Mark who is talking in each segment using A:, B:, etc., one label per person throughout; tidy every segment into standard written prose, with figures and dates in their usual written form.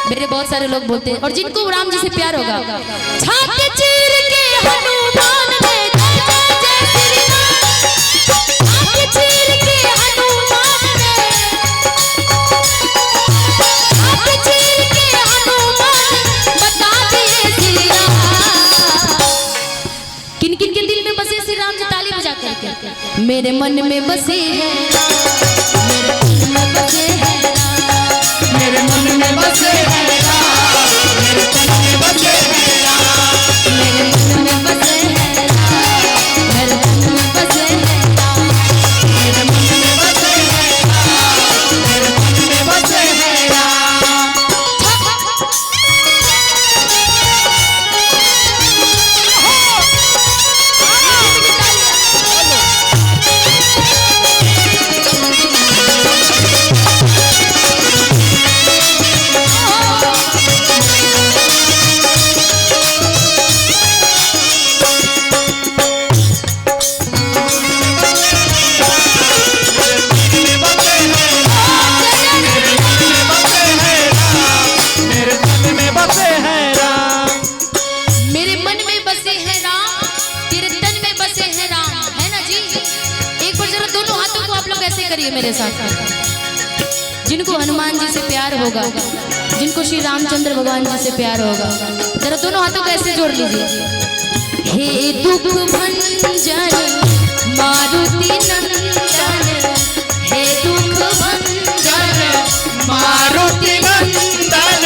A: मेरे बहुत सारे लोग बोलते हैं और जिनको राम जी से प्यार होगा, छाती चीर के हनुमान ने जय जय जय श्री राम, छाती चीर के हनुमान ने, छाती चीर के हनुमान बता दिए श्री राम। किन किन के दिल में बसे श्री राम जी? ताली बजा करके। मेरे मन में बसे हैं, मेरे मन में बसे हैं, मेरे मन में बसे हैं, मेरे तन में बसे हैं, मेरे मन में बसे हैं, मेरे तन में बसे हैं, मेरे मन में बसे हैं, मेरे तन में बसे हैं। करिए मेरे साथ। जिनको हनुमान जी से प्यार होगा, जिनको श्री रामचंद्र भगवान जी से प्यार होगा, जरा दोनों हाथों को ऐसे जोड़ लीजिए। हे दुख भंजन मारुति नंदन, हे दुख भंजन मारुति नंदन,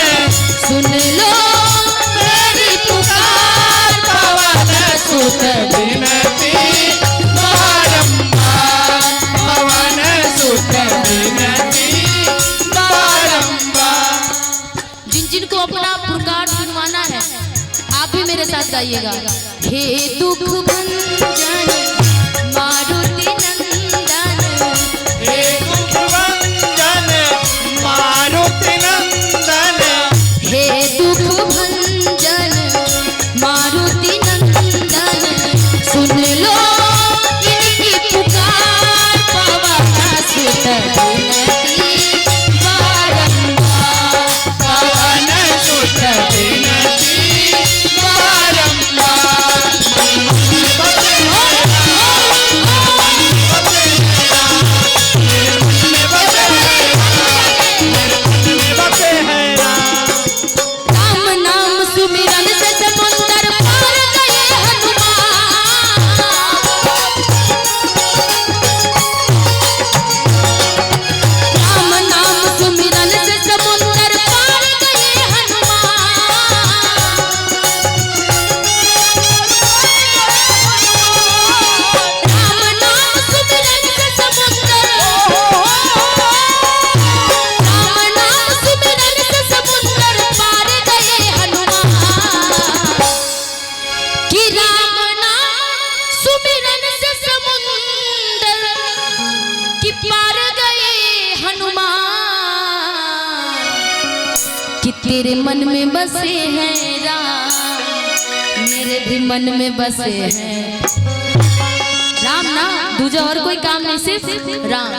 A: सुन लो मेरी पुकार, पवन सुत विनती जिनको अपना पुकार सुनवाना है, आप भी मेरे साथ गाइएगा। हे दुख भंजन मारुति नंदन,
B: हे दुख भंजन मारुति नंदन,
A: हे दुख भंजन मारुति नंदन, सुन लो इनकी पुकार, पवन सुत विनती बारंबार, पवन सुत विनती बारंबार। राम नाम सुमिरन से समुंदर पार गए हनुमान, राम नाम सुमिरन से समुंदर पार गए हनुमान, राम नाम सुमिरन से समुंदर, राम नाम सुमिरन से समुंदर पार गए हनुमान, कि राम नाम सुमिरन से समुंदर कि पार गए हनुमान, कि तेरे मन में बसे हैं राम, मेरे भी मन में बसे हैं राम। ना दूजा और कोई काम नहीं, सिर्फ राम,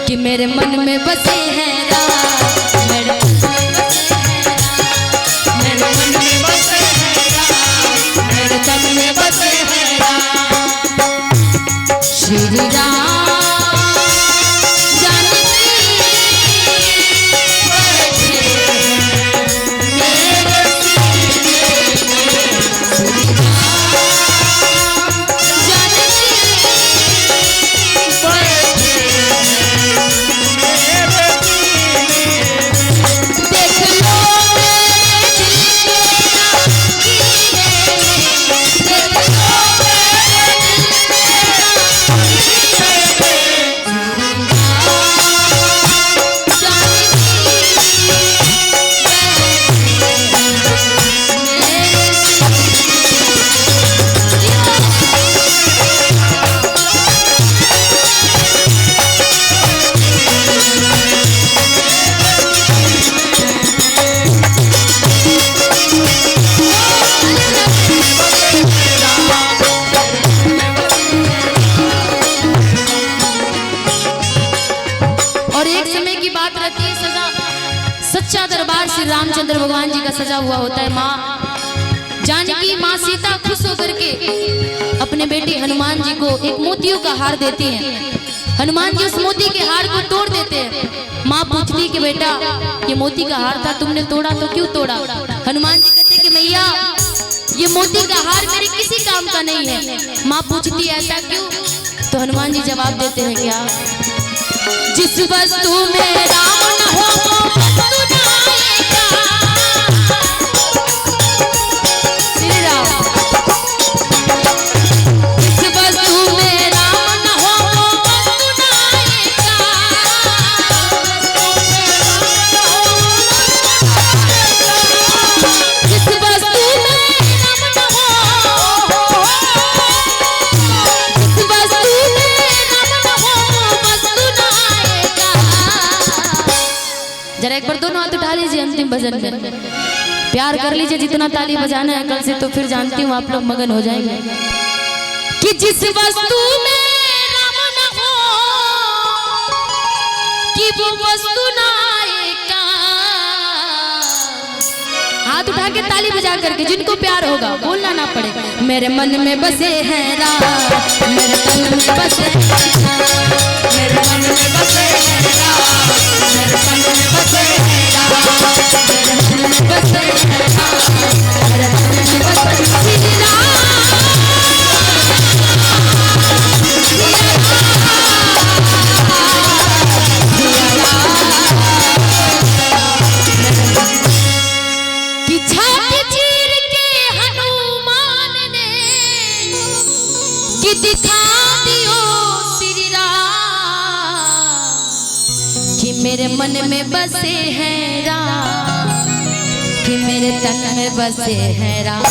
A: कि मेरे मन में बसे हैं राम, मेरे मन में बसे हैं राम, मेरे मन में बसे हैं राम, मेरे तन में बसे हैं राम। श्री राम जानकी बैठे मेरे सीने में, श्री राम जानकी बैठे
B: मेरे
A: रामचंद्र भगवान जी का सजा हुआ होता है। माँ जानकी, माँ सीता खुश होकर के अपने बेटे हनुमान जी को एक मोतियों का हार देती हैं। हनुमान जी उस मोती के हार को तोड़ देते हैं। माँ पूछती कि बेटा ये मोती का हार था, तुमने तोड़ा तो क्यों तोड़ा? हनुमान जी कहते कि मैया ये मोती का हार मेरे किसी काम का नहीं है। माँ पूछती ऐसा क्यों? तो हनुमान जी जवाब देते हैं क्या, जिस वस्तु में राम न हो वो वस्तु न आएगा। श्री राम। जिस वस्तु में राम न हो वो वस्तु न आएगा। जिस वस्तु में राम न हो, जिस वस्तु में राम न हो वो वस्तु न आएगा। जरा एक बार दोनों हाथ उठा लीजिए अंतिम भजन में, प्यार कर लीजिए जितना ताली बजाना है कल से, तो फिर जानती हूँ आप लोग मगन हो जाएंगे। कि जिस वस्तु में राम न हो कि वो वस्तु न आएगा। हाथ उठा के ताली बजा करके जिनको प्यार होगा बोलना ना पड़े, मेरे मन में बसे हैं राम, मेरे तन में बसे हैं राम, मेरे मन में बसे हैं राम, मेरे तन में बसे हैं राम, मेरे मन में बसे हैं राम, मेरे तन में बसे हैं राम। कि छाती चीर के हनुमान ने कि दिखा दियो श्री राम, कि मेरे मन में बसे हैं राम, कि मेरे तन में बसे हैं राम।